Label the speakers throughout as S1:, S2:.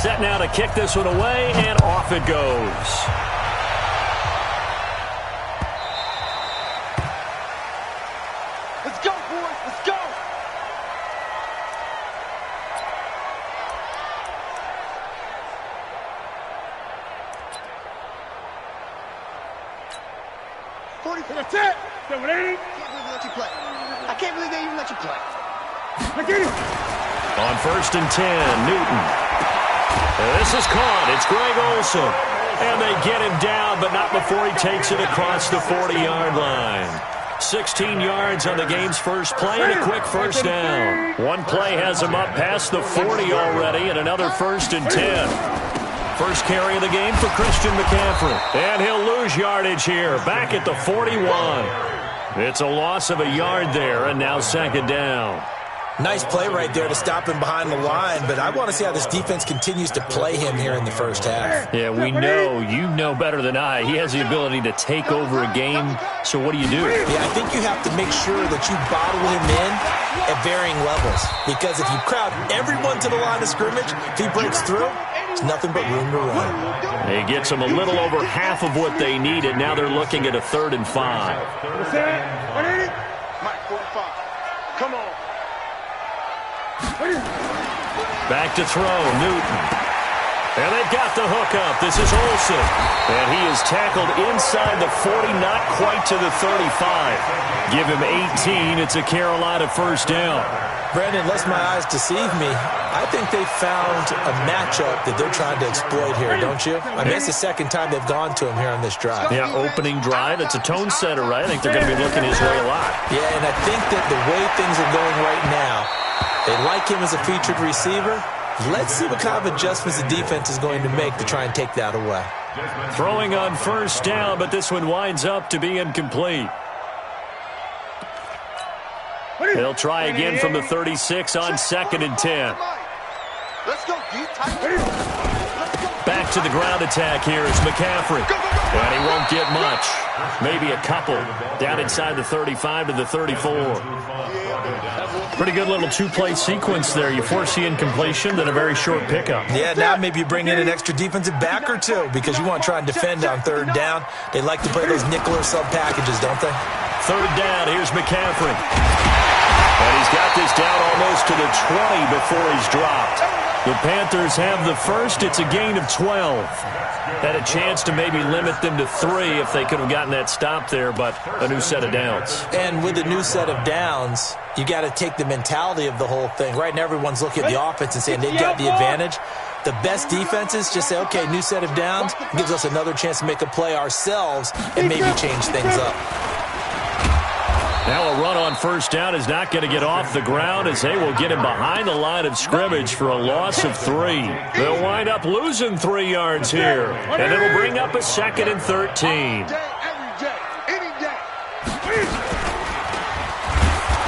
S1: set now to kick this one away, and off it goes.
S2: Let's go, boys. Let's go. That's it. Can't believe they let you play. I can't believe they even let you play. I get it.
S1: On 1st and 10, Newton. This is caught. It's Greg Olsen. And they get him down, but not before he takes it across the 40-yard line. 16 yards on the game's first play and a quick first down. One play has him up past the 40 already, and another 1st and 10. First carry of the game for Christian McCaffrey. And he'll lose yardage here, back at the 41. It's a loss of a yard there, and now 2nd down.
S3: Nice play right there to stop him behind the line, but I want to see how this defense continues to play him here in the first half.
S1: Yeah, we know, you know better than I, he has the ability to take over a game, so what do?
S3: Yeah, I think you have to make sure that you bottle him in at varying levels, because if you crowd everyone to the line of scrimmage, if he breaks through, it's nothing but room to run.
S1: He gets them a little over half of what they needed. Now they're looking at a 3rd and 5.
S2: Mike, 45. Come on.
S1: Back to throw, Newton. And they've got the hook up. This is Olsen. And he is tackled inside the 40, not quite to the 35. Give him 18. It's a Carolina first down.
S3: Brandon, lest my eyes deceive me, I think they found a matchup that they're trying to exploit here, don't you? I mean, it's the 2nd time they've gone to him here on this drive.
S1: Yeah, opening drive. It's a tone setter, right? I think they're going to be looking his way a lot.
S3: Yeah, and I think that the way things are going right now, they like him as a featured receiver. Let's see what kind of adjustments the defense is going to make to try and take that away.
S1: Throwing on first down, but this one winds up to be incomplete. They'll try again from the 36 on 2nd and 10.
S2: Let's go, deep tight.
S1: Back to the ground attack here is McCaffrey. And he won't get much. Maybe a couple. Down inside the 35 to the 34. Pretty good little two-play sequence there. You force the incompletion, then a very short pickup.
S3: Yeah, now maybe you bring in an extra defensive back or two because you want to try and defend on 3rd down. They like to play those nickel or sub packages, don't they?
S1: 3rd down, here's McCaffrey. And he's got this down almost to the 20 before he's dropped. The Panthers have the first. It's a gain of 12. Had a chance to maybe limit them to 3 if they could have gotten that stop there, but a new set of downs.
S3: And with a new set of downs, you got to take the mentality of the whole thing. Right now, everyone's looking at the offense and saying they've got the advantage. The best defenses just say, okay, new set of downs, gives us another chance to make a play ourselves and maybe change things up.
S1: Now a run on first down is not going to get off the ground as they will get him behind the line of scrimmage for a loss of 3. They'll wind up losing 3 yards here, and it'll bring up a 2nd and 13.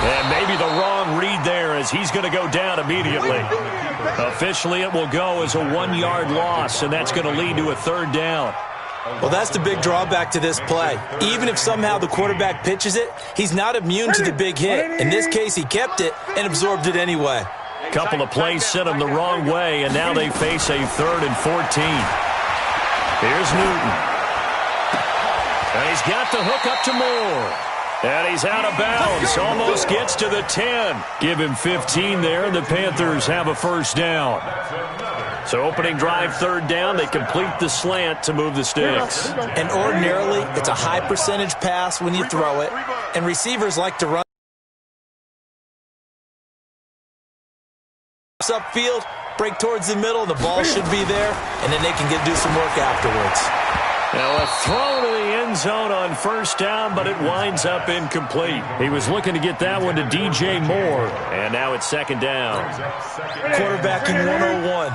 S1: And maybe the wrong read there as he's going to go down immediately. Officially, it will go as a 1-yard loss, and that's going to lead to a 3rd down.
S3: Well, that's the big drawback to this play. Even if somehow the quarterback pitches it, he's not immune to the big hit. In this case, he kept it and absorbed it anyway.
S1: Couple of plays sent him the wrong way, and now they face a 3rd and 14. Here's Newton. And he's got the hook up to Moore. And he's out of bounds. Almost gets to the 10. Give him 15 there, and the Panthers have a first down. So opening drive, 3rd down. They complete the slant to move the sticks.
S3: And ordinarily, it's a high percentage pass when you throw it. And receivers like to run upfield, break towards the middle, and the ball should be there. And then they can do some work afterwards.
S1: Now a throw to the end zone on first down, but it winds up incomplete. He was looking to get that one to DJ Moore. And now it's 2nd down.
S3: Quarterbacking 101.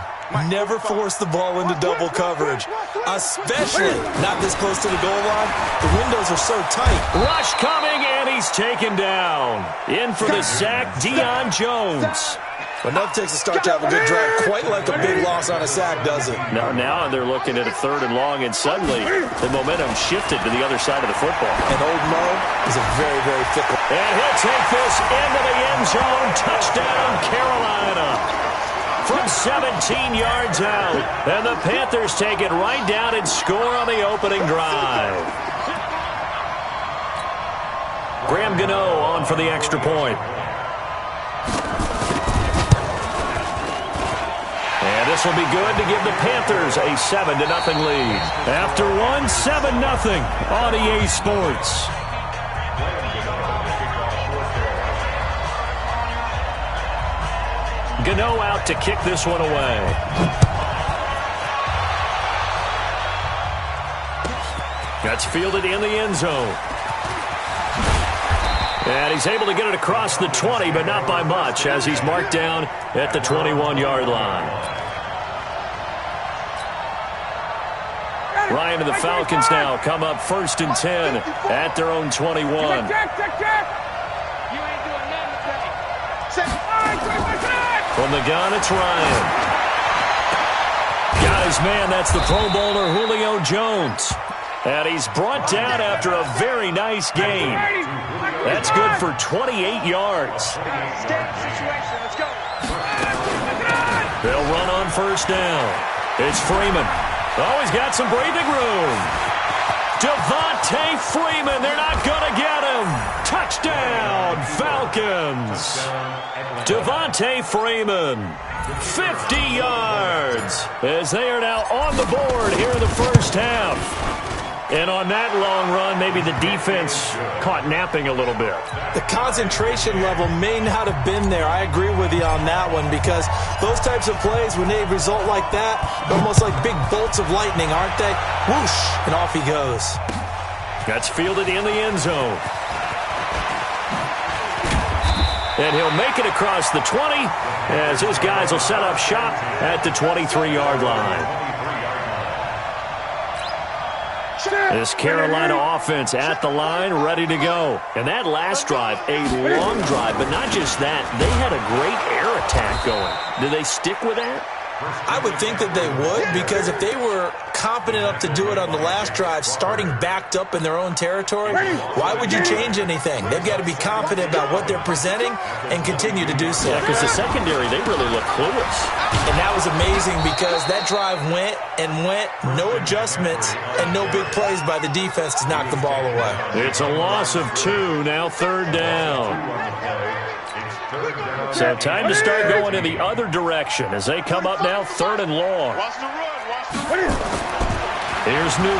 S3: Never force the ball into double coverage, especially not this close to the goal line. The windows are so tight.
S1: Rush coming, and he's taken down. In for the sack, Deion Jones.
S3: Enough takes a start to have a good drive, quite like a big loss on a sack, does it?
S1: Now they're looking at a 3rd and long, and suddenly the momentum shifted to the other side of the football.
S3: And old Mo is a very, very fickle.
S1: And he'll take this into the end zone. Touchdown, Carolina. from 17 yards out. And the Panthers take it right down and score on the opening drive. Graham Gano on for the extra point. And this will be good to give the Panthers a 7-0 lead. After one, 7-0 on EA Sports. Gano out to kick this one away. That's fielded in the end zone. And he's able to get it across the 20, but not by much, as he's marked down at the 21-yard line. Ryan and the Falcons now come up 1st and 10 at their own 21. From the gun, it's Ryan. Got his man. That's the Pro Bowler Julio Jones. And he's brought down after a very nice game. That's good for 28 yards. They'll run on 1st down. It's Freeman. Oh, he's got some breathing room. Devontae Freeman, they're not going to get him. Touchdown, Falcons. Devontae Freeman, 50 yards, as they are now on the board here in the first half. And on that long run, maybe the defense caught napping a little bit.
S3: The concentration level may not have been there. I agree with you on that one, because those types of plays, when they result like that, they're almost like big bolts of lightning, aren't they? Whoosh, and off he goes.
S1: That's fielded in the end zone. And he'll make it across the 20, as his guys will set up shop at the 23-yard line. This Carolina offense at the line, ready to go. And that last drive, a long drive, but not just that. They had a great air attack going. Do they stick with that?
S3: I would think that they would, because if they were competent enough to do it on the last drive, starting backed up in their own territory, why would you change anything? They've got to be confident about what they're presenting and continue to do so.
S1: Yeah, because the secondary, they really look clueless.
S3: And that was amazing, because that drive went and went, no adjustments, and no big plays by the defense to knock the ball away.
S1: It's a loss of 2, now 3rd down. So time to start going in the other direction as they come up now 3rd and long. Here's Newton.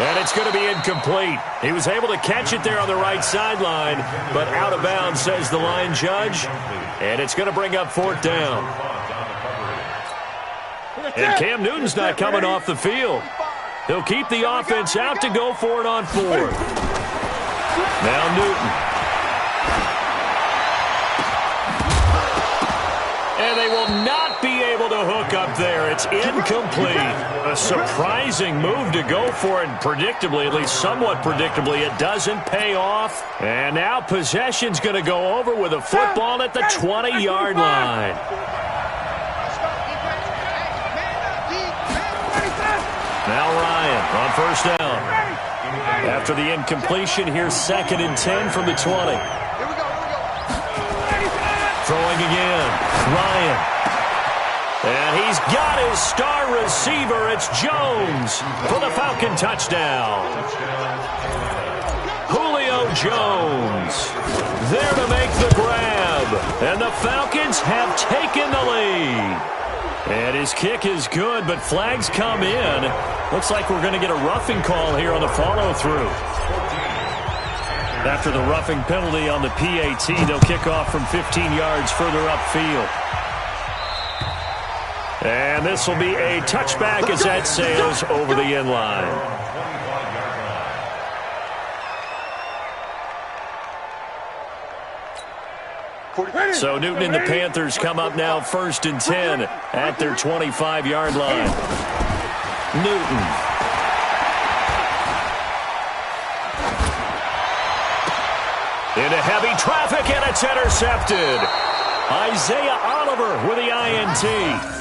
S1: And it's going to be incomplete. He was able to catch it there on the right sideline, but out of bounds, says the line judge. And it's going to bring up 4th down. And Cam Newton's not coming off the field. He'll keep the offense out to go for it on 4th. Now Newton. And they will not be able to hook up there. It's incomplete. A surprising move to go for it, and predictably, at least somewhat predictably, it doesn't pay off. And now possession's going to go over with a football at the 20-yard line. Now Ryan on 1st down. After the incompletion, here's 2nd and 10 from the 20. Throwing again. Ryan. And he's got his star receiver. It's Jones for the Falcon touchdown. Julio Jones there to make the grab. And the Falcons have taken the lead. And his kick is good, but flags come in. Looks like we're going to get a roughing call here on the follow-through. After the roughing penalty on the PAT, they'll kick off from 15 yards further upfield. And this will be a touchback as that sails over the end line. So Newton and the Panthers come up now 1st and 10 at their 25-yard line. Newton. Into heavy traffic, and it's intercepted. Isaiah Oliver with the INT.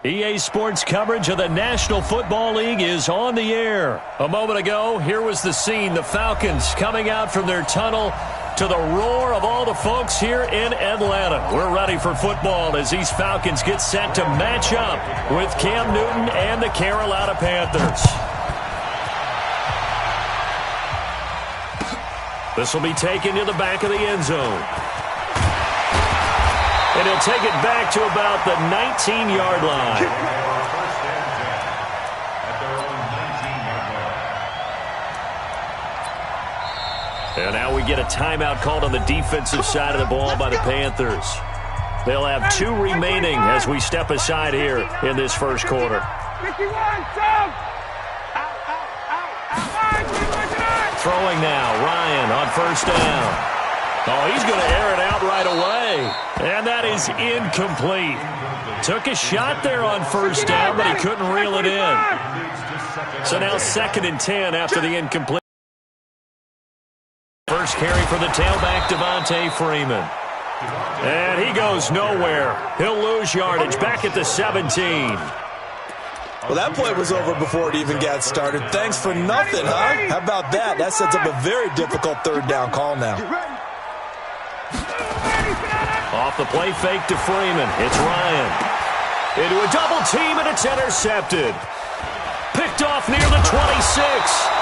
S1: EA Sports coverage of the National Football League is on the air. A moment ago, here was the scene. The Falcons coming out from their tunnel to the roar of all the folks here in Atlanta. We're ready for football as these Falcons get set to match up with Cam Newton and the Carolina Panthers. This will be taken to the back of the end zone. And he'll take it back to about the 19-yard line. And now we get a timeout called on the defensive side of the ball by the Panthers. They'll have 2 remaining as we step aside here in this first quarter. Throwing now, Ryan on first down. Oh, he's going to air it out right away. And that is incomplete. Took a shot there on first down, but he couldn't reel it in. So now 2nd and 10 after the incomplete. First carry for the tailback, Devontae Freeman. And he goes nowhere. He'll lose yardage back at the 17.
S3: Well, that play was over before it even got started. Thanks for nothing, huh? How about that? That sets up a very difficult 3rd down call now.
S1: Off the play fake to Freeman. It's Ryan. Into a double team, and it's intercepted. Picked off near the 26.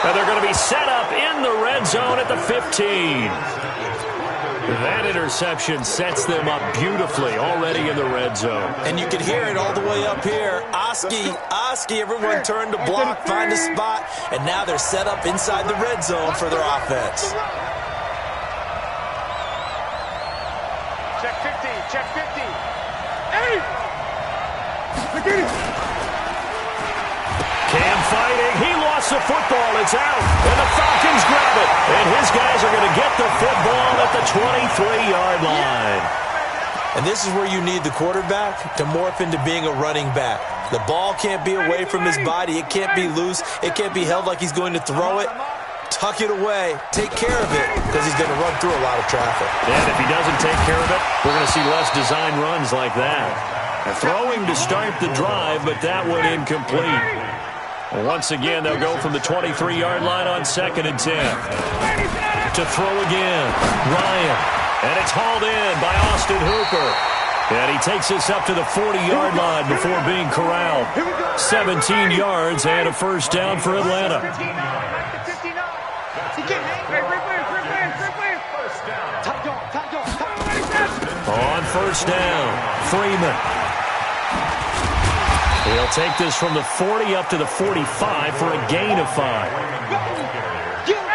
S1: And they're going to be set up in the red zone at the 15. That interception sets them up beautifully already in the red zone.
S3: And you can hear it all the way up here. Oski, everyone turned to block, find a spot, and now they're set up inside the red zone for their offense.
S2: Check 50, check 50. Hey! Look at it.
S1: Cam fighting. He lost the football. It's out. And the Falcons grab it. And his guys are going to get the football at the 23-yard line.
S3: And this is where you need the quarterback to morph into being a running back. The ball can't be away from his body. It can't be loose. It can't be held like he's going to throw it. Tuck it away. Take care of it because he's going to run through a lot of traffic.
S1: And if he doesn't take care of it, we're going to see less design runs like that. Throwing to start the drive, but that one incomplete. Once again, they'll go from the 23-yard line on 2nd and 10. To throw again, Ryan. And it's hauled in by Austin Hooper. And he takes us up to the 40-yard line before being corralled. 17 yards and a first down for Atlanta. On first down, Freeman. He'll take this from the 40 up to the 45 for a gain of 5.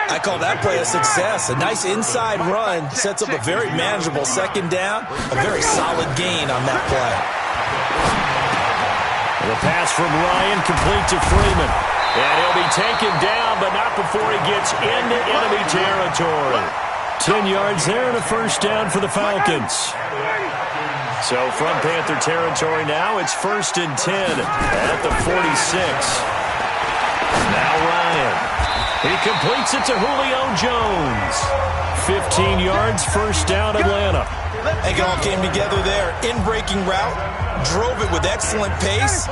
S3: I call that play a success. A nice inside run sets up a very manageable 2nd down. A very solid gain on that play.
S1: The pass from Ryan complete to Freeman. And he'll be taken down, but not before he gets into enemy territory. 10 yards there and a first down for the Falcons. So from Panther territory now, it's 1st and 10 at the 46. Now Ryan. He completes it to Julio Jones. 15 yards, first down Atlanta.
S3: I think it all came together there. In-breaking route, drove it with excellent pace.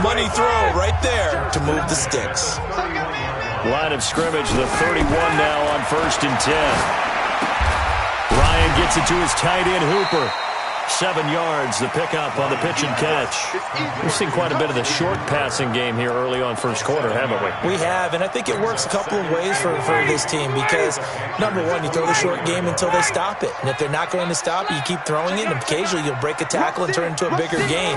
S3: Money throw right there to move the sticks.
S1: Line of scrimmage, the 31 now on 1st and 10. Ryan gets it to his tight end, Hooper. 7 yards, the pickup on the pitch and catch. We've seen quite a bit of the short passing game here early on first quarter, haven't we?
S3: We have, and I think it works a couple of ways for this team because, number one, you throw the short game until they stop it. And if they're not going to stop it, you keep throwing it, and occasionally you'll break a tackle and turn it into a bigger gain.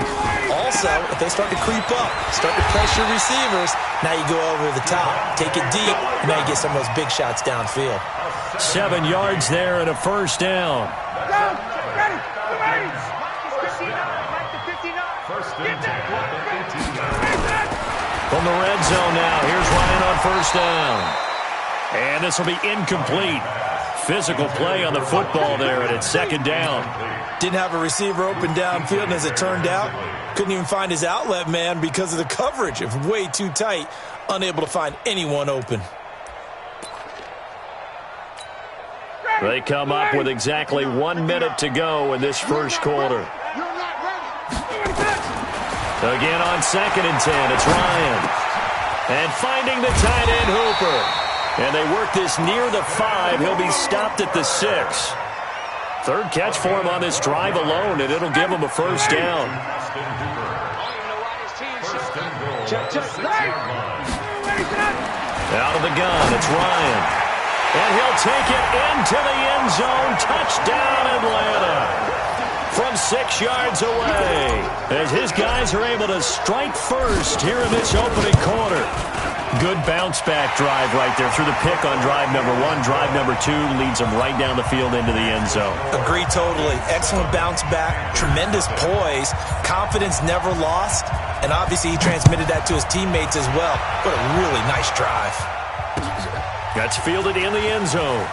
S3: Also, if they start to creep up, start to pressure receivers, now you go over the top, take it deep, and now you get some of those big shots downfield.
S1: 7 yards there and a first down. From the red zone now, here's Ryan on first down. And this will be incomplete. Physical play on the football there, and it's 2nd down.
S3: Didn't have a receiver open downfield, and as it turned out, couldn't even find his outlet man because of the coverage. It was way too tight, unable to find anyone open.
S1: They come up with exactly 1 minute to go in this first quarter. Again on 2nd and 10, it's Ryan. And finding the tight end Hooper. And they work this near the 5. He'll be stopped at the 6. Third catch for him on this drive alone, and it'll give him a first down. Out of the gun, it's Ryan. And he'll take it into the end zone. Touchdown, Atlanta. From 6 yards away, as his guys are able to strike first here in this opening quarter. Good bounce-back drive right there through the pick on drive number 1. Drive number 2 leads them right down the field into the end zone.
S3: Agree totally. Excellent bounce-back, tremendous poise, confidence never lost, and obviously he transmitted that to his teammates as well. What a really nice drive.
S1: That's fielded in the end zone.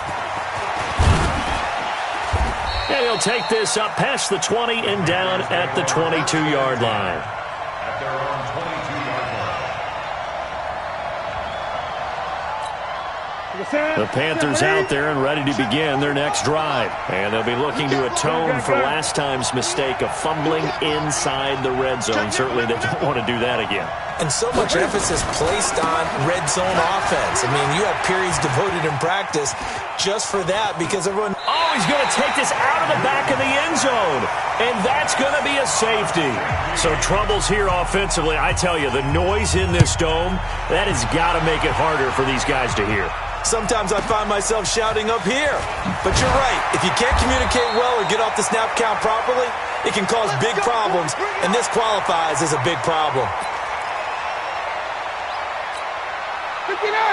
S1: And he'll take this up past the 20 and down at the 22-yard line.
S4: At their own 22-yard line.
S1: The Panthers out there and ready to begin their next drive. And they'll be looking to atone for last time's mistake of fumbling inside the red zone. Certainly they don't want to do that again.
S3: And so much emphasis placed on red zone offense. I mean, you have periods devoted in practice just for that because everyone...
S1: Oh, he's going to take this out of the back of the end zone. And that's going to be a safety. So troubles here offensively. I tell you, the noise in this dome, that has got to make it harder for these guys to hear.
S3: Sometimes I find myself shouting up here. But you're right. If you can't communicate well or get off the snap count properly, it can cause big problems. And this qualifies as a big problem.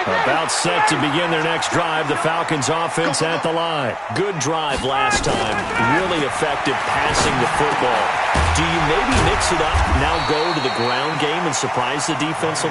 S1: About set to begin their next drive. The Falcons offense at the line. Good drive last time. Really effective passing the football. Do you maybe mix it up, now go to the ground game and surprise the defense?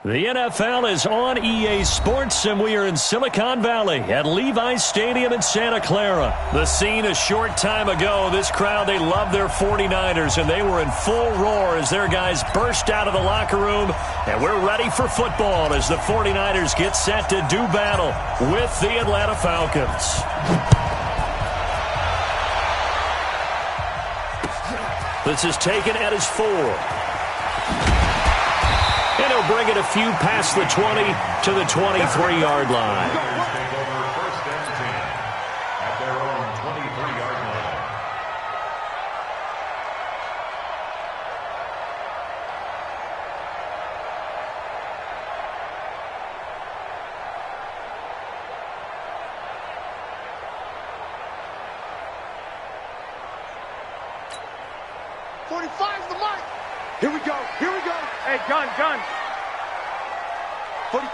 S1: The NFL is on EA Sports, and we are in Silicon Valley at Levi's Stadium in Santa Clara. The scene a short time ago, this crowd, they love their 49ers, and they were in full roar as their guys burst out of the locker room. And we're ready for football as the 49ers get set to do battle with the Atlanta Falcons. This is taken at his 4. And he'll bring it a few past the 20 to the 23-yard line.
S4: Take over 1st and 10 at their own 23-yard line.
S2: The mark. Here we go. Here we go. Hey, gun. 45.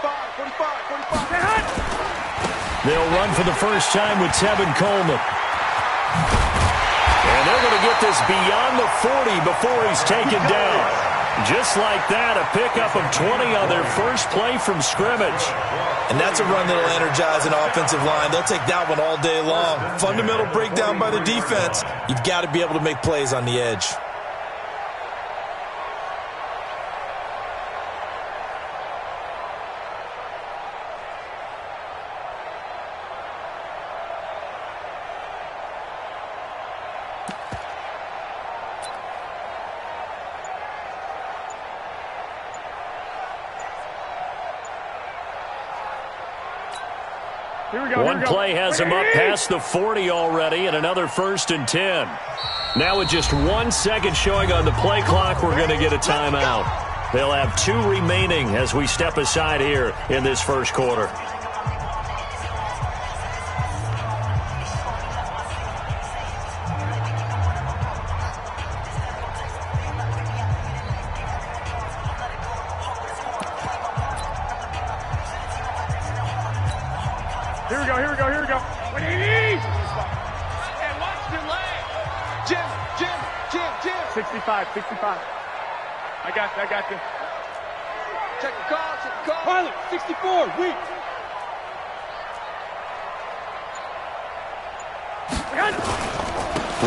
S1: They'll run for the first time with Tevin Coleman. And they're going to get this beyond the 40 before he's taken down. Just like that, a pickup of 20 on their first play from scrimmage.
S3: And that's a run that'll energize an offensive line. They'll take that one all day long. Fundamental breakdown by the defense. You've got to be able to make plays on the edge.
S1: One play has him up past the 40 already, and another 1st and 10. Now with just 1 second showing on the play clock, we're going to get a timeout. They'll have 2 remaining as we step aside here in this first quarter.
S2: Here we go. What do you need? And watch the leg. Jim. 65. I got you. Check the call. Pilot, 64, weak.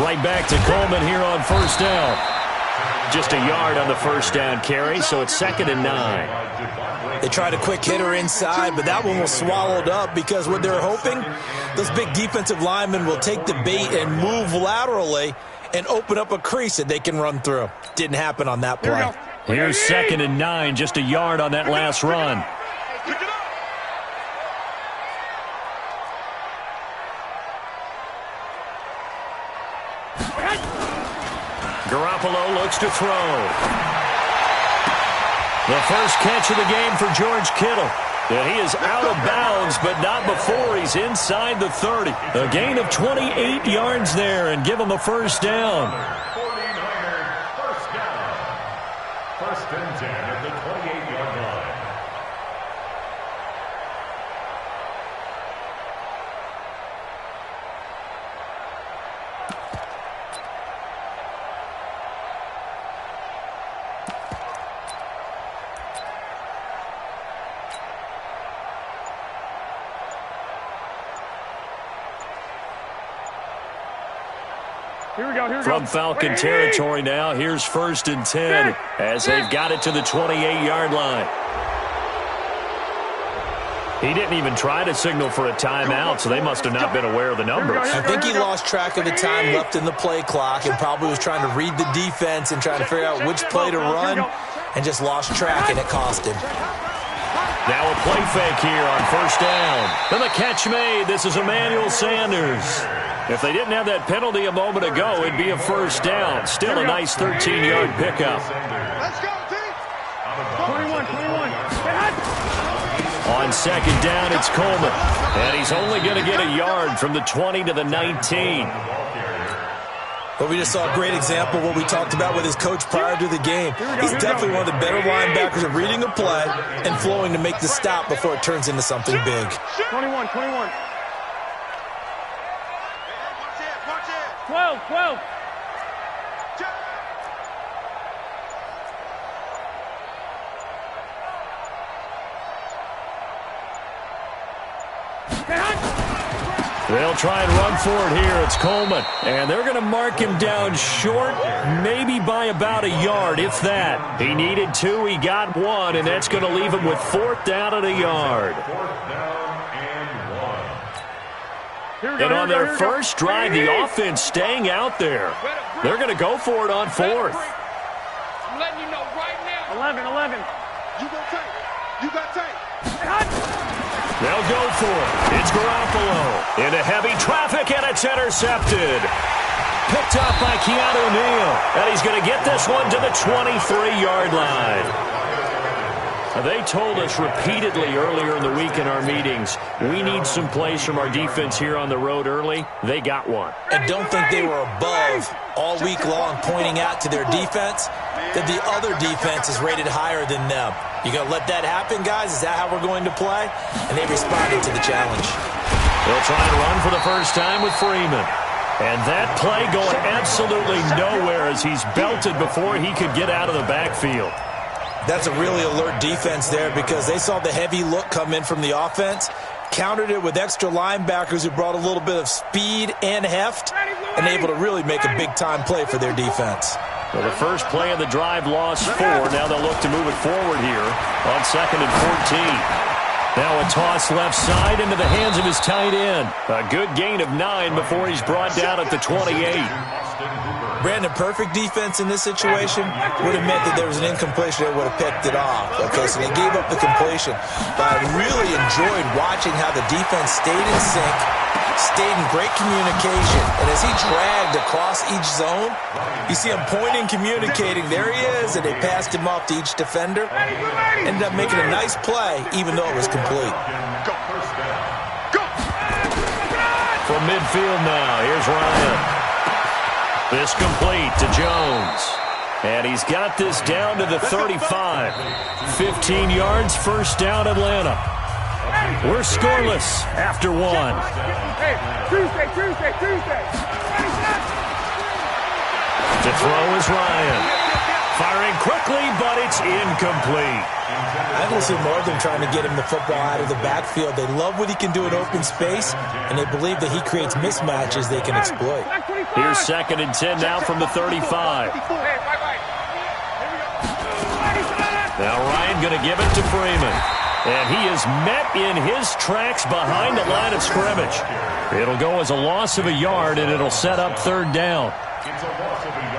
S1: Right back to Coleman here on 1st down. Just a yard on the 1st down carry, so it's 2nd and 9.
S3: They tried a quick hitter inside, but that one was swallowed up because what they're hoping, those big defensive linemen will take the bait and move laterally and open up a crease that they can run through. Didn't happen on that play.
S1: Here's 2nd and 9, just a yard on that last run. Garoppolo looks to throw. The first catch of the game for George Kittle. And he is out of bounds, but not before he's inside the 30. A gain of 28 yards there and give him a 1st down.
S4: 49ers, 1st down. 1st and 10 at the 28-yard line.
S2: Here we go.
S1: From Falcon territory now, here's 1st and 10 as they've got it to the 28-yard line. He didn't even try to signal for a timeout, so they must have not been aware of the numbers.
S3: I think he lost track of the time left in the play clock and probably was trying to read the defense and trying to figure out which play to run and just lost track, and it cost him.
S1: Now a play fake here on 1st down. And the catch made. This is Emmanuel Sanders. If they didn't have that penalty a moment ago, it'd be a 1st down. Still a nice 13-yard pickup.
S2: Let's go, team. 21.
S1: On 2nd down, it's Coleman. And he's only going to get a yard from the 20 to the 19.
S3: But we just saw a great example of what we talked about with his coach prior to the game. He's definitely one of the better linebackers at reading a play and flowing to make the stop before it turns into something big.
S2: 21. 12.
S1: They'll try and run for it here. It's Coleman. And they're going to mark him down short, maybe by about a yard, if that. He needed 2, he got 1, and that's going to leave him with 4th down and a yard.
S4: 4th down and 1.
S1: And on their first drive, the offense staying out there. They're going to go for it on 4th.
S2: I'm letting you know right now. 11. You got tape.
S1: They'll go for it. It's Garoppolo into heavy traffic, and it's intercepted. Picked up by Keanu Neal. And he's going to get this one to the 23-yard line. They told us repeatedly earlier in the week in our meetings, we need some plays from our defense here on the road early. They got one.
S3: And don't think they were above all week long pointing out to their defense that the other defense is rated higher than them. You going to let that happen, guys? Is that how we're going to play? And they responded to the challenge.
S1: They'll try and run for the first time with Freeman. And that play going absolutely nowhere as he's belted before he could get out of the backfield.
S3: That's a really alert defense there because they saw the heavy look come in from the offense, countered it with extra linebackers who brought a little bit of speed and heft, and able to really make a big-time play for their defense.
S1: Well, the first play of the drive lost 4. Now they'll look to move it forward here on 2nd and 14. Now a toss left side into the hands of his tight end. A good gain of 9 before he's brought down at the 28.
S3: Brandon, perfect defense in this situation would have meant that there was an incompletion that would have picked it off. Okay, so they gave up the completion. But I really enjoyed watching how the defense stayed in sync, stayed in great communication. And as he dragged across each zone, you see him pointing, communicating. There he is, and they passed him off to each defender. Ended up making a nice play, even though it was complete.
S1: From midfield now, here's Ryan. This complete to Jones. And he's got this down to the 35. 15 yards, first down Atlanta. We're scoreless after one.
S2: Hey, Tuesday.
S1: To throw is Ryan. Firing quickly, but it's incomplete.
S3: I think we'll see more of them trying to get him the football out of the backfield. They love what he can do in open space, and they believe that he creates mismatches they can exploit.
S1: Here's 2nd and 10 now from the 35. Now Ryan going to give it to Freeman. And he is met in his tracks behind the line of scrimmage. It'll go as a loss of a yard, and it'll set up 3rd down.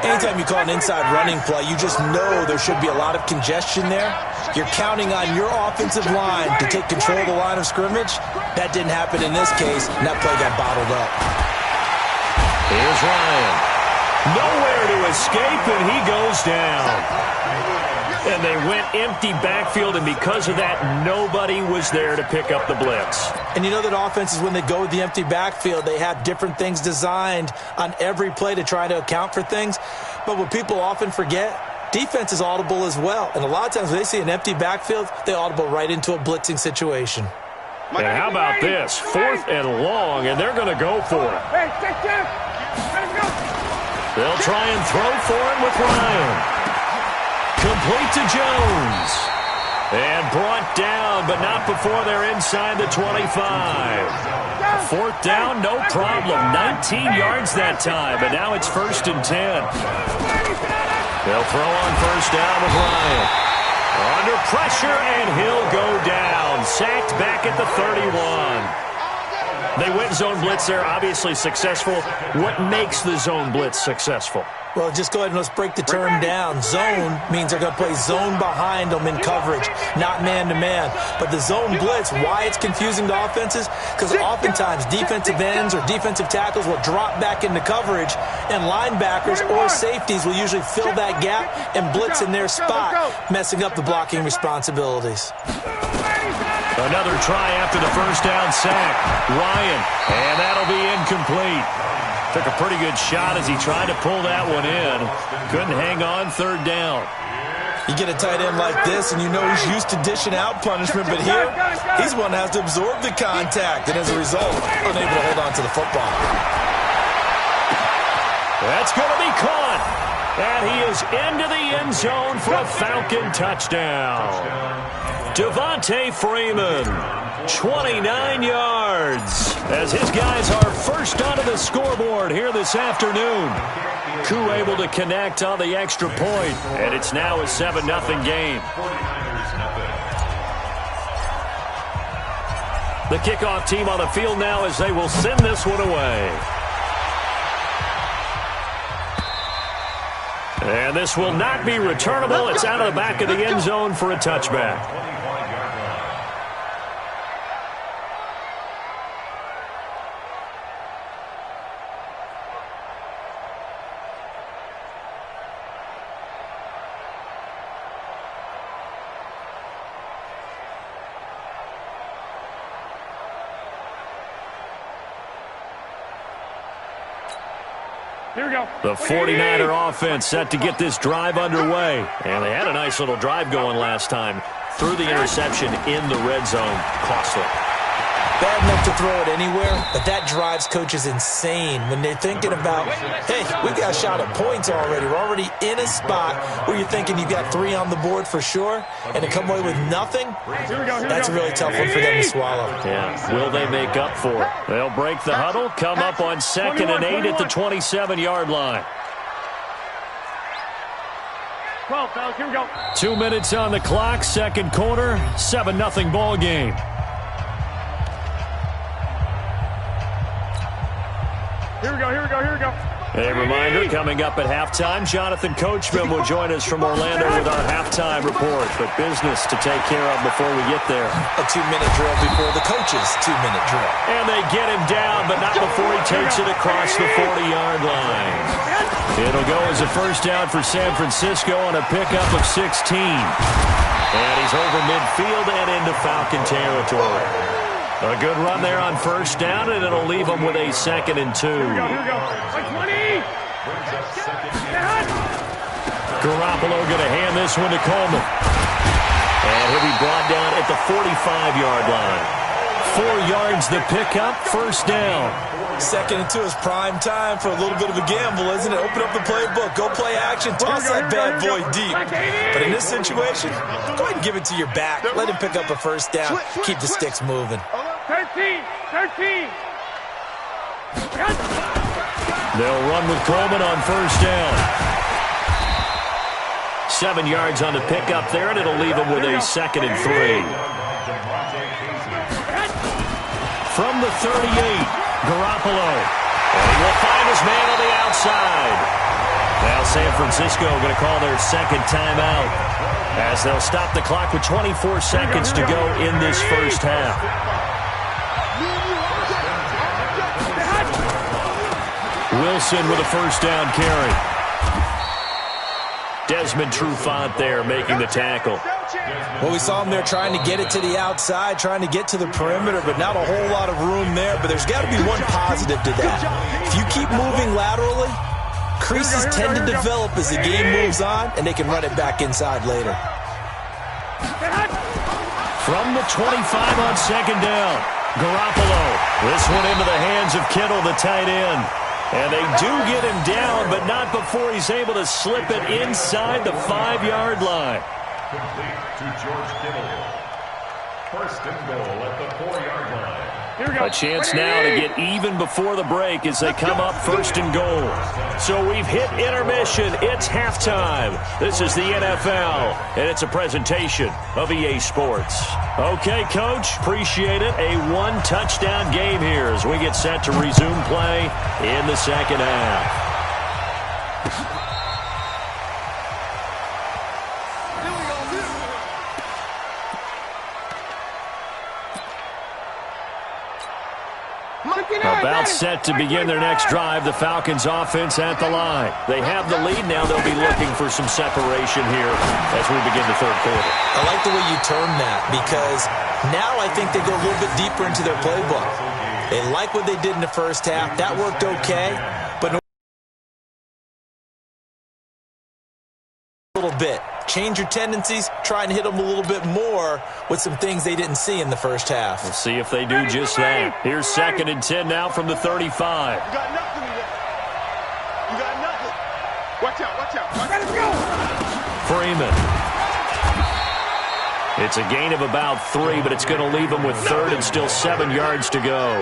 S3: Anytime you call an inside running play, you just know there should be a lot of congestion there. You're counting on your offensive line to take control of the line of scrimmage. That didn't happen in this case, and that play got bottled up.
S1: Here's Ryan. Nowhere to escape, and he goes down. And they went empty backfield, and because of that, nobody was there to pick up the blitz.
S3: And you know that offenses, when they go with the empty backfield, they have different things designed on every play to try to account for things. But what people often forget, defense is audible as well. And a lot of times when they see an empty backfield, they audible right into a blitzing situation.
S1: And how about this? 4th and long, and they're going to go for it. They'll try and throw for it with Ryan. Complete to Jones. And brought down, but not before they're inside the 25. 4th down, no problem. 19 yards that time, and now it's 1st and 10. They'll throw on 1st down with Ryan. Under pressure, and he'll go down. Sacked back at the 31. They went zone blitz there, obviously successful. What makes the zone blitz successful?
S3: Well, just go ahead and let's break the term down. Zone means they're going to play zone behind them in coverage, not man-to-man. But the zone blitz, why it's confusing to offenses? Because oftentimes defensive ends or defensive tackles will drop back into coverage, and linebackers or safeties will usually fill that gap and blitz in their spot, messing up the blocking responsibilities.
S1: Another try after the 1st down sack. Ryan, and that'll be incomplete. Took a pretty good shot as he tried to pull that one in. Couldn't hang on 3rd down.
S3: You get a tight end like this, and you know he's used to dishing out punishment, but here, he's one that has to absorb the contact, and as a result, unable to hold on to the football.
S1: That's going to be caught. And he is into the end zone for a Falcon touchdown. Devontae Freeman, 29 yards, as his guys are first onto the scoreboard here this afternoon. Koo able to connect on the extra point, and it's now a 7-0 game. The kickoff team on the field now as they will send this one away. And this will not be returnable. It's out of the back of the end zone for a touchback.
S2: Here we go.
S1: The 49er offense set to get this drive underway. And they had a nice little drive going last time. Threw the interception in the red zone. Costly.
S3: Bad enough to throw it anywhere, but that drives coaches insane when they're thinking about, hey, we got a shot at points already. We're already in a spot where you're thinking you got 3 on the board for sure, and to come away with nothing, that's a really tough one for them to swallow.
S1: Yeah, will they make up for it? They'll break the huddle, come up on 2nd and 8 at the 27-yard line.
S2: 12, fellas, here we go.
S1: 2 minutes on the clock, second quarter, 7-0 ball game.
S2: Here we go.
S1: A reminder, coming up at halftime, Jonathan Coachman will join us from Orlando with our halftime report. But business to take care of before we get there.
S3: A 2-minute drill before the coach's 2-minute drill.
S1: And they get him down, but not before he takes it across the 40-yard line. It'll go as a first down for San Francisco on a pickup of 16. And he's over midfield and into Falcon territory. A good run there on first down, and it'll leave him with a 2nd and 2.
S2: Here we go. 20.
S1: Garoppolo going to hand this one to Coleman. And he'll be brought down at the 45-yard line. 4 yards the pickup, first down.
S3: 2nd and 2 is prime time for a little bit of a gamble, isn't it? Open up the playbook, go play action, toss that bad boy deep. But in this situation, go ahead and give it to your back. Let him pick up a first down, keep the sticks moving.
S2: 13.
S1: They'll run with Coleman on first down. 7 yards on the pickup there, and it'll leave him with a 2nd and 3. From the 38. Garoppolo. And he will find his man on the outside. Now San Francisco going to call their 2nd timeout as they'll stop the clock with 24 seconds to go in this first half. Wilson with a first down carry. Desmond Trufant there making the tackle.
S3: Well, we saw him there trying to get it to the outside, trying to get to the perimeter, but not a whole lot of room there. But there's got to be one positive to that. If you keep moving laterally, creases tend to develop as the game moves on, and they can run it back inside later.
S1: From the 25 on 2nd down, Garoppolo. This one into the hands of Kittle, the tight end. And they do get him down, but not before he's able to slip it inside the 5-yard line.
S4: Complete to George Kittle. First and goal at the 4-yard line.
S1: A chance now to get even before the break as they come up first and goal. So we've hit intermission. It's halftime. This is the NFL, and it's a presentation of EA Sports. Okay, Coach, appreciate it. A 1-touchdown game here as we get set to resume play in the second half. About set to begin their next drive, the Falcons offense at the line. They have the lead now. They'll be looking for some separation here as we begin the third quarter.
S3: I like the way you term that because now I think they go a little bit deeper into their playbook. They like what they did in the first half. That worked okay, but a little bit. Change your tendencies, try and hit them a little bit more with some things they didn't see in the first half.
S1: We'll see if they do just that. Here's 2nd and 10 now from the 35.
S2: You got nothing today. You got nothing. Watch out. Let's go.
S1: Freeman. It's a gain of about 3, but it's going to leave him with 3rd and still 7 yards to go.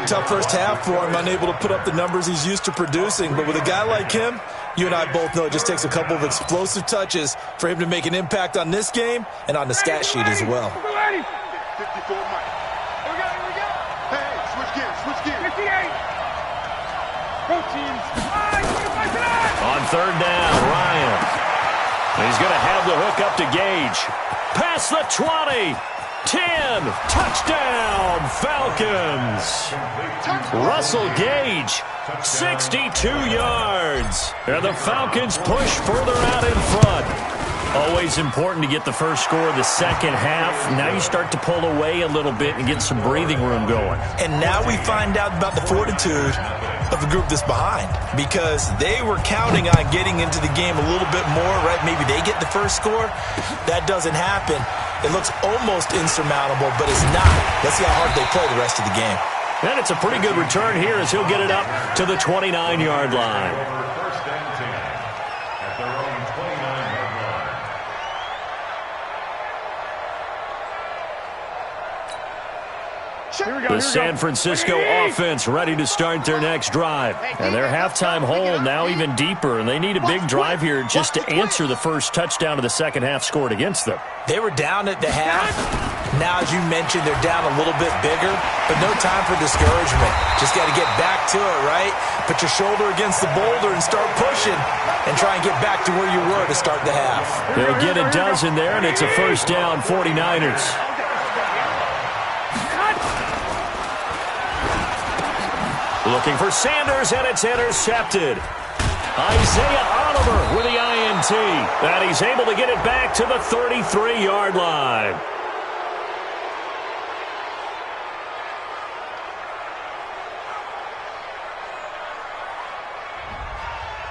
S3: Tough first half for him, unable to put up the numbers he's used to producing. But with a guy like him, you and I both know it just takes a couple of explosive touches for him to make an impact on this game and on the stat sheet as well.
S2: 54 Mike. Here we go. Hey, switch gears. 58. Proteins.
S1: On 3rd down, Ryan. He's going to have the hook up to Gage. Past the 20. 10. Touchdown, Falcons. Russell Gage, 62 yards. And the Falcons push further out in front. Always important to get the first score of the second half. Now you start to pull away a little bit and get some breathing room going.
S3: And now we find out about the fortitude of the group that's behind because they were counting on getting into the game a little bit more, right? Maybe they get the first score. That doesn't happen. It looks almost insurmountable, but it's not. Let's see how hard they play the rest of the game.
S1: And it's a pretty good return here as he'll get it up to the 29-yard line.
S4: First and 10 at their own 29-yard line.
S1: The San Francisco offense ready to start their next drive. And their halftime hole now even deeper, and they need a big drive here just to answer the first touchdown of the second half scored against them.
S3: They were down at the half. Now, as you mentioned, they're down a little bit bigger, but no time for discouragement. Just got to get back to it, right? Put your shoulder against the boulder and start pushing and try and get back to where you were to start the half.
S1: They'll get a dozen there, and it's a first down, 49ers. Looking for Sanders, and it's intercepted. Isaiah Oliver with the INT. And he's able to get it back to the 33-yard line.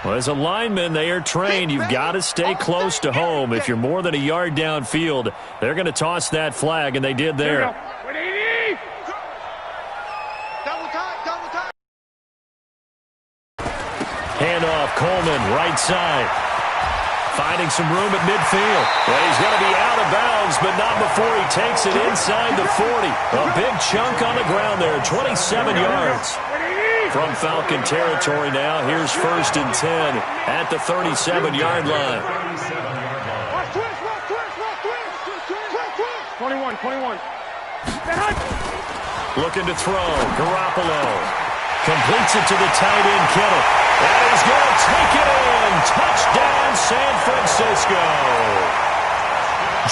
S1: Well, as a lineman, they are trained. You've got to stay close to home. If you're more than a yard downfield, they're going to toss that flag, and they did there. Handoff, Coleman, right side. Finding some room at midfield. Well, he's going to be out of bounds, but not before he takes it inside the 40. A big chunk on the ground there, 27 yards. From Falcon territory now, here's first and 10 at the 37-yard line.
S2: 21.
S1: Looking to throw, Garoppolo. Completes it to the tight end, Kittle. And he's going to take it in. Touchdown, San Francisco.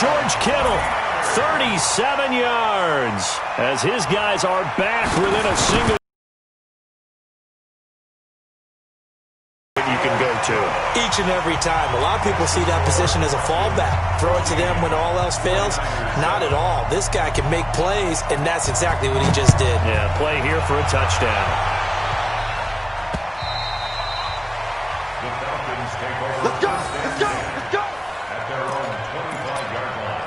S1: George Kittle, 37 yards. As his guys are back within a single. You can go to.
S3: Each and every time. A lot of people see that position as a fallback. Throw it to them when all else fails. Not at all. This guy can make plays, and that's exactly what he just did.
S1: Yeah, play here for a touchdown.
S2: Let's go!
S4: At their own 25-yard line.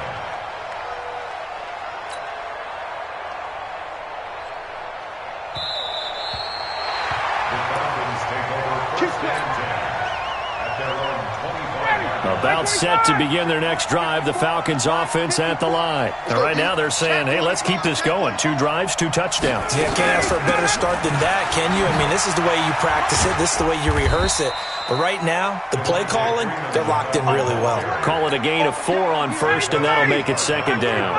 S4: The Falcons take over first and 10 at their own 25-yard line.
S1: About set to begin their next drive, the Falcons offense at the line. And right now they're saying, hey, let's keep this going. 2 drives, 2 touchdowns.
S3: Yeah, can't ask for a better start than that, can you? I mean, this is the way you practice it. This is the way you rehearse it. But right now, the play calling, they're locked in really well.
S1: Call it a gain of 4 on first, and that'll make it second down.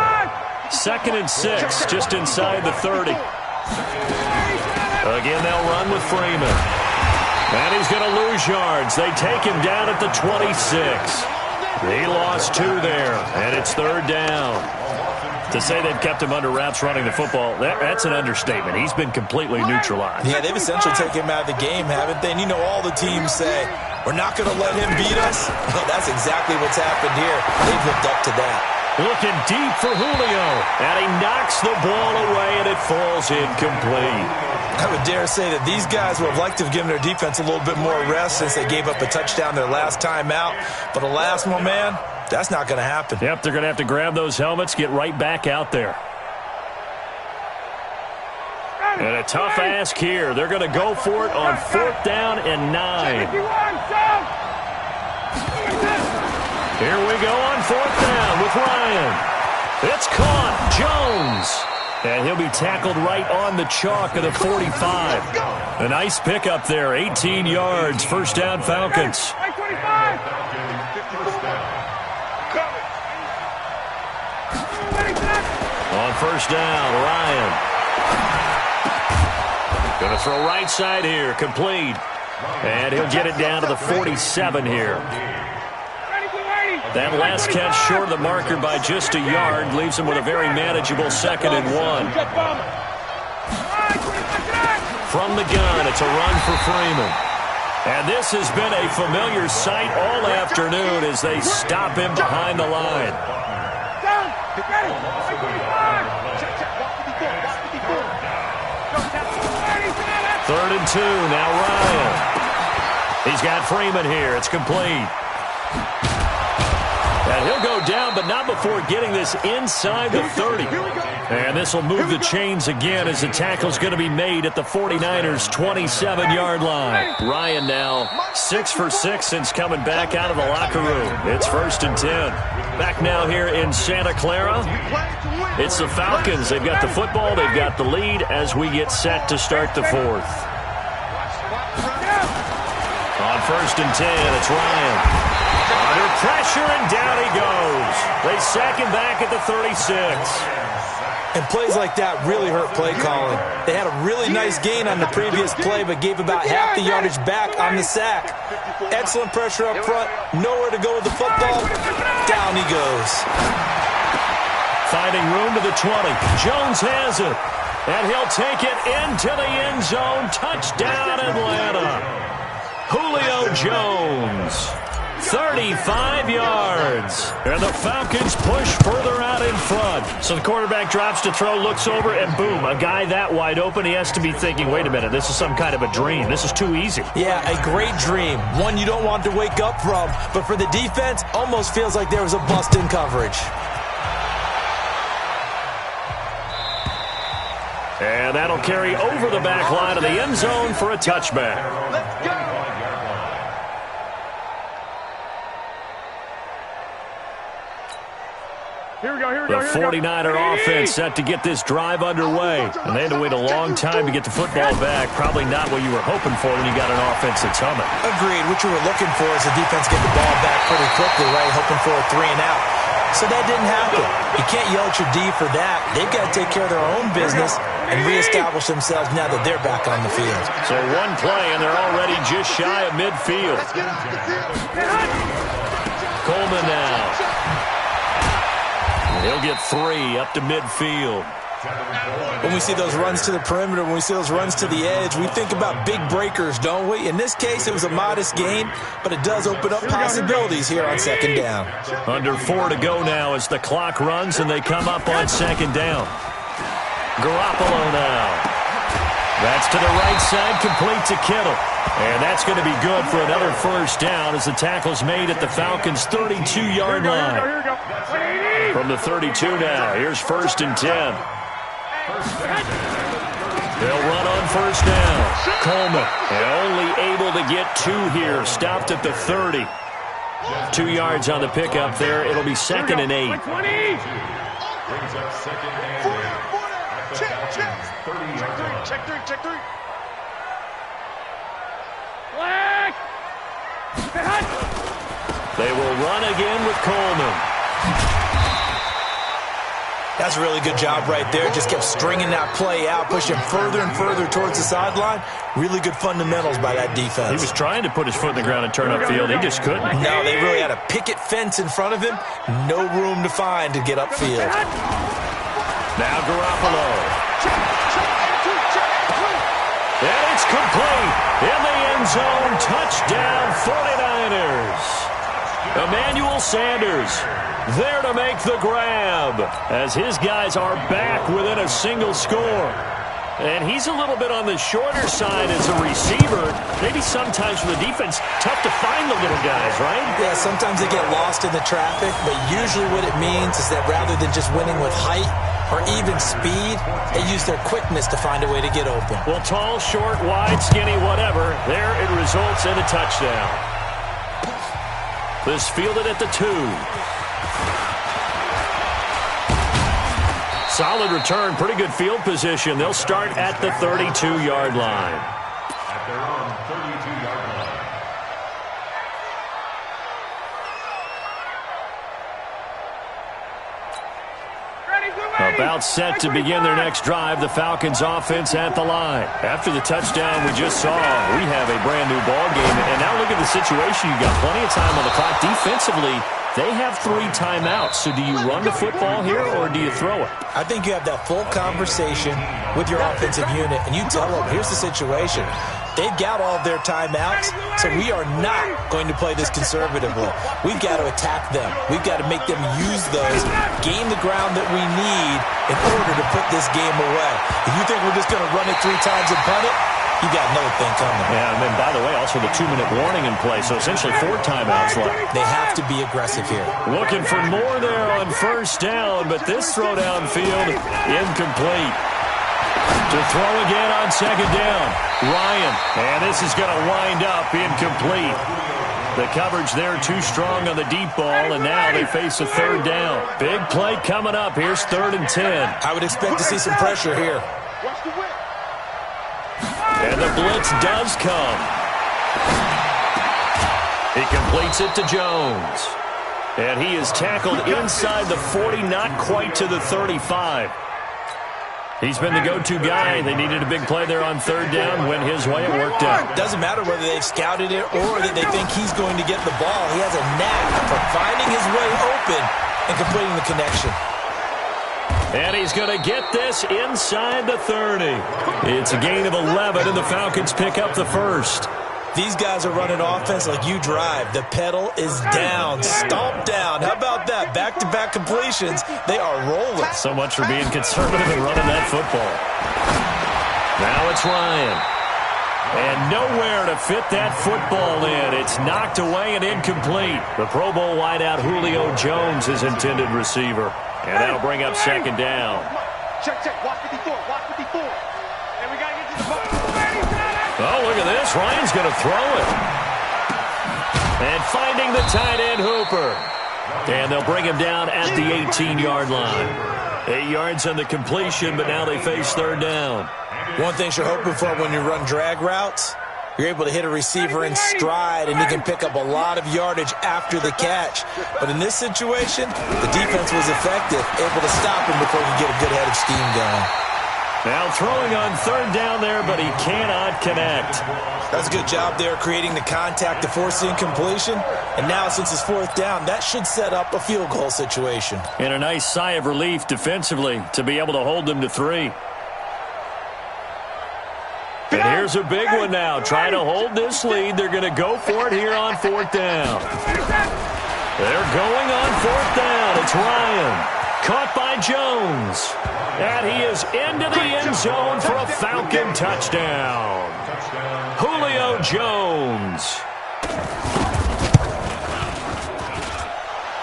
S1: 2nd and 6, just inside the 30. Again, they'll run with Freeman. And he's going to lose yards. They take him down at the 26. He lost 2 there, and it's 3rd down. To say they've kept him under wraps running the football, that's an understatement. He's been completely neutralized.
S3: Yeah, they've essentially taken him out of the game, haven't they? And you know all the teams say, we're not going to let him beat us. Well, that's exactly what's happened here. They've lived up to that.
S1: Looking deep for Julio, and he knocks the ball away, and it falls incomplete.
S3: I would dare say that these guys would have liked to have given their defense a little bit more rest since they gave up a touchdown their last time out. But alas, my man, that's not going to happen.
S1: Yep, they're going to have to grab those helmets, get right back out there. And a tough ask here. They're going to go for it on 4th down and 9. Here we go on 4th down with Ryan. It's caught. Jones. And he'll be tackled right on the chalk of the 45. A nice pickup there. 18 yards. First down, Falcons. On first down, Ryan. Going to throw right side here. Complete. And he'll get it down to the 47 here. That last catch short of the marker by just a yard leaves him with a very manageable 2nd and 1. From the gun, it's a run for Freeman. And this has been a familiar sight all afternoon as they stop him behind the line. 3rd and 2, now Ryan. He's got Freeman here. It's complete. And he'll go down, but not before getting this inside the 30. And this will move the chains again as the tackle's going to be made at the 49ers' 27-yard line. Ryan now 6 for 6 since coming back out of the locker room. It's 1st and 10. Back now here in Santa Clara. It's the Falcons. They've got the football. They've got the lead as we get set to start the 4th. On 1st and 10, it's Ryan. Under pressure, and down he goes. They sack him back at the 36.
S3: And plays like that really hurt play calling. They had a really nice gain on the previous play, but gave about half the yardage back on the sack. Excellent pressure up front. Nowhere to go with the football. Down he goes.
S1: Finding room to the 20. Jones has it. And he'll take it into the end zone. Touchdown, Atlanta. Julio Jones. 35 yards. And the Falcons push further out in front. So the quarterback drops to throw, looks over, and boom, a guy that wide open, he has to be thinking, wait a minute, this is some kind of a dream. This is too easy.
S3: Yeah, a great dream. One you don't want to wake up from. But for the defense, almost feels like there was a bust in coverage.
S1: And that'll carry over the back line of the end zone for a touchback.
S2: Let's go.
S1: The 49er offense set to get this drive underway. And they had to wait a long time to get the football back. Probably not what you were hoping for when you got an offense that's humming.
S3: Agreed. What you were looking for is the defense get the ball back pretty quickly, right? Hoping for a 3 and out. So that didn't happen. You can't yell at your D for that. They've got to take care of their own business and reestablish themselves now that they're back on the field.
S1: So one play, and they're already just shy of midfield. Coleman now. He'll get 3 up to midfield.
S3: When we see those runs to the perimeter, when we see those runs to the edge, we think about big breakers, don't we? In this case, it was a modest gain, but it does open up possibilities here on second down.
S1: Under 4 to go now as the clock runs and they come up on second down. Garoppolo now. That's to the right side, complete to Kittle. And that's going to be good for another first down as the tackle's made at the Falcons' 32-yard line. From the 32 now, here's 1st and 10. They'll run on first down. Coleman only able to get 2 here, stopped at the 30. 2 yards on the pickup there. It'll be 2nd and 8.
S4: Brings up 2nd and 8.
S2: Check 3. Flag!
S1: They will run again with Coleman.
S3: That's a really good job right there. Just kept stringing that play out, pushing further and further towards the sideline. Really good fundamentals by that defense.
S1: He was trying to put his foot in the ground and turn upfield. He just couldn't.
S3: No, they really had a picket fence in front of him. No room to find to get upfield.
S1: Now Garoppolo. And it's complete. In the end zone, touchdown 49ers. Emmanuel Sanders there to make the grab as his guys are back within a single score. And he's a little bit on the shorter side as a receiver. Maybe sometimes for the defense, tough to find the little guys, right?
S3: Yeah, sometimes they get lost in the traffic, but usually what it means is that rather than just winning with height or even speed, they use their quickness to find a way to get open.
S1: Well, tall, short, wide, skinny, whatever, there it results in a touchdown. This fielded at the 2. Solid return, pretty good field position. They'll start at the 32-yard line.
S4: At their own 32-yard line.
S1: About set to begin their next drive, the Falcons offense at the line. After the touchdown we just saw, we have a brand new ball game. And now look at the situation. You've got plenty of time on the clock. Defensively, they have 3 timeouts. So do you run the football here or do you throw it?
S3: I think you have that full conversation with your offensive unit, and you tell them, here's the situation. They've got all of their timeouts, so we are not going to play this conservatively. We've got to attack them. We've got to make them use those, gain the ground that we need in order to put this game away. If you think we're just going to run it 3 times and punt it, you got another thing coming.
S1: Yeah, and then, by the way, also the 2-minute warning in play, so essentially 4 timeouts left.
S3: They have to be aggressive here.
S1: Looking for more there on first down, but this throw downfield, incomplete. To throw again on second down. Ryan, and this is going to wind up incomplete. The coverage there too strong on the deep ball, and now they face a 3rd down. Big play coming up. Here's 3rd and 10.
S3: I would expect to see some pressure here.
S1: And the blitz does come. He completes it to Jones. And he is tackled inside the 40, not quite to the 35. He's been the go-to guy. They needed a big play there on third down. Went his way. It worked out.
S3: Doesn't matter whether they've scouted it or that they think he's going to get the ball. He has a knack for finding his way open and completing the connection.
S1: And he's going to get this inside the 30. It's a gain of 11, and the Falcons pick up the first.
S3: These guys are running offense like you drive. The pedal is down, stomped down. How about that? Back-to-back completions. They are rolling.
S1: So much for being conservative and running that football. Now it's Ryan. And nowhere to fit that football in. It's knocked away and incomplete. The Pro Bowl wideout Julio Jones is intended receiver. And that'll bring up second down.
S2: Check. Watch 54. And we got to get to the ball.
S1: Oh, look at this. Ryan's going to throw it. And finding the tight end Hooper. And they'll bring him down at the 18-yard line. 8 yards on the completion, but now they face third down.
S3: One thing you're hoping for when you run drag routes, you're able to hit a receiver in stride, and you can pick up a lot of yardage after the catch. But in this situation, the defense was effective, able to stop him before he could get a good head of steam going.
S1: Now throwing on third down there, but he cannot connect.
S3: That's a good job there creating the contact to force the incompletion. And now since it's fourth down, that should set up a field goal situation.
S1: And a nice sigh of relief defensively to be able to hold them to 3. And here's a big one now. Trying to hold this lead. They're going to go for it here on fourth down. They're going on fourth down. It's Ryan. Caught by Jones. And he is into the end zone for a Falcon touchdown. Julio Jones.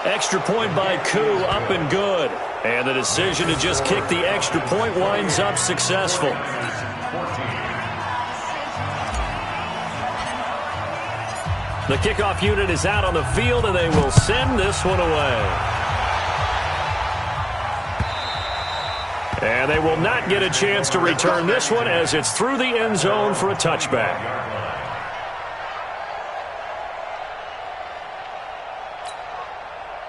S1: Extra point by Koo, up and good. And the decision to just kick the extra point winds up successful. The kickoff unit is out on the field, and they will send this one away. And they will not get a chance to return this one as it's through the end zone for a touchback.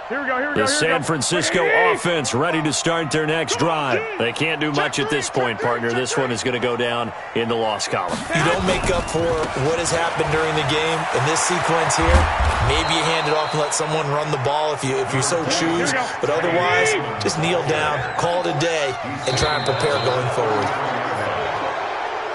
S1: The San Francisco offense ready to start their next drive. They can't do much at this point, partner. This one is going to go down in the loss column.
S3: You don't make up for what has happened during the game. In this sequence here, maybe you hand it off and let someone run the ball if you so choose. But otherwise, just kneel down, call it a day, and try and prepare going forward.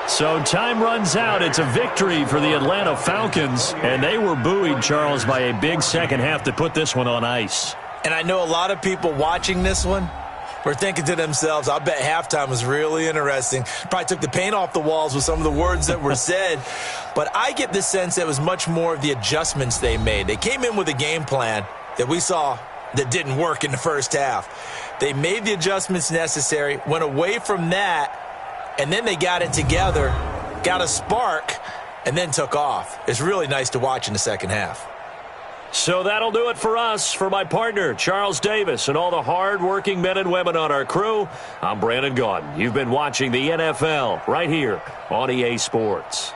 S1: So time runs out. It's a victory for the Atlanta Falcons. And they were buoyed, Charles, by a big second half to put this one on ice.
S3: And I know a lot of people watching this one were thinking to themselves, I bet halftime was really interesting. Probably took the paint off the walls with some of the words that were said. But I get the sense that it was much more of the adjustments they made. They came in with a game plan that we saw that didn't work in the first half. They made the adjustments necessary, went away from that, and then they got it together, got a spark, and then took off. It's really nice to watch in the second half.
S1: So that'll do it for us. For my partner, Charles Davis, and all the hard-working men and women on our crew, I'm Brandon Gaudin. You've been watching the NFL right here on EA Sports.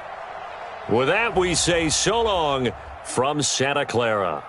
S1: With that, we say so long from Santa Clara.